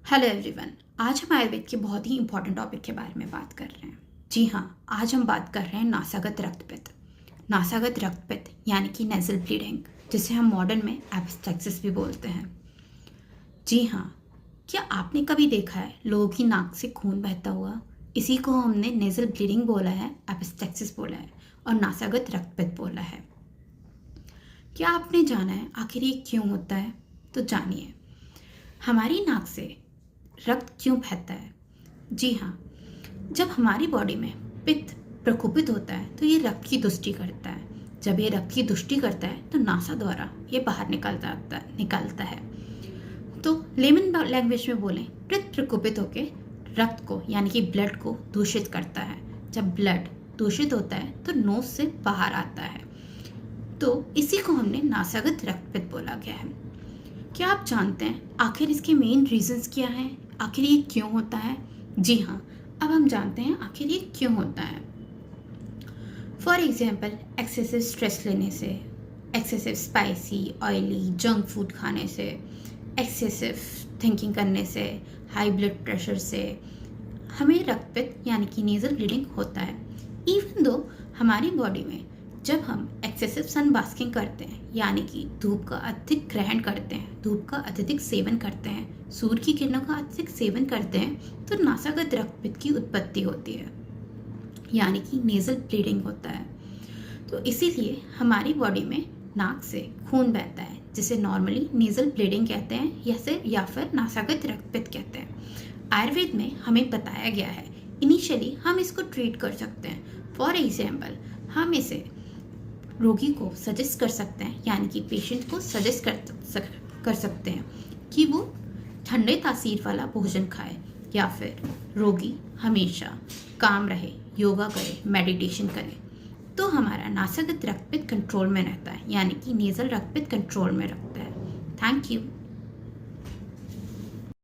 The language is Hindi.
Hello everyone. आज हम आयुर्वेद के बहुत ही इंपॉर्टेंट टॉपिक के बारे में बात कर रहे हैं। जी हाँ, आज हम बात कर रहे हैं नासागत रक्तपित्त। नासागत रक्तपित्त यानी कि नेजल ब्लीडिंग, जिसे हम मॉडर्न में एपिस्टैक्सिस भी बोलते हैं। जी हाँ, क्या आपने कभी देखा है लोगों की नाक से खून बहता हुआ? इसी को हमने नेजल ब्लीडिंग बोला है, एपिस्टैक्सिस बोला है और नासागत रक्तपित्त बोला है। क्या आपने जाना है आखिर ये क्यों होता है? तो जानिए, हमारी नाक से रक्त क्यों बहता है। जी हाँ, जब हमारी बॉडी में पित्त प्रकोपित होता है तो ये रक्त की दुष्टि करता है। जब ये रक्त की दुष्टि करता है तो नासा द्वारा ये बाहर निकलता है। तो लेमन लैंग्वेज में बोलें, पित्त प्रकोपित होकर रक्त को यानी कि ब्लड को दूषित करता है। जब ब्लड दूषित होता है तो नोज से बाहर आता है, तो इसी को हमने नासागत रक्तपित्त बोला गया है। क्या आप जानते हैं आखिर इसके मेन रीजंस क्या हैं? आखिर ये क्यों होता है? जी हाँ, अब हम जानते हैं आखिर ये क्यों होता है। फॉर एग्जाम्पल, एक्सेसिव स्ट्रेस लेने से, excessive spicy oily junk food खाने से, एक्सेसिव थिंकिंग करने से, हाई ब्लड प्रेशर से हमें रक्तपित्त यानी कि नेजल ब्लीडिंग होता है। इवन दो हमारी बॉडी में जब हम एक्सेसिव सन बास्किंग करते हैं यानी कि धूप का अत्यधिक ग्रहण करते हैं, धूप का अत्यधिक सेवन करते हैं, सूर्य की किरणों का अत्यधिक सेवन करते हैं, तो नासागत रक्तपित्त की उत्पत्ति होती है यानी कि नेजल ब्लीडिंग होता है। तो इसीलिए हमारी बॉडी में नाक से खून बहता है, जिसे नॉर्मली नेजल ब्लीडिंग कहते हैं या फिर नासागत रक्तपित्त कहते हैं। आयुर्वेद में हमें बताया गया है इनिशियली हम इसको ट्रीट कर सकते हैं। फॉर एग्जाम्पल, हम इसे रोगी को सजेस्ट कर सकते हैं यानी कि पेशेंट को सजेस्ट कर सकते हैं कि वो ठंडे तासीर वाला भोजन खाए, या फिर रोगी हमेशा काम रहे, योगा करे, मेडिटेशन करे, तो हमारा नासागत रक्तपित्त कंट्रोल में रहता है यानी कि नेजल रक्तपित्त कंट्रोल में रखता है। Thank you.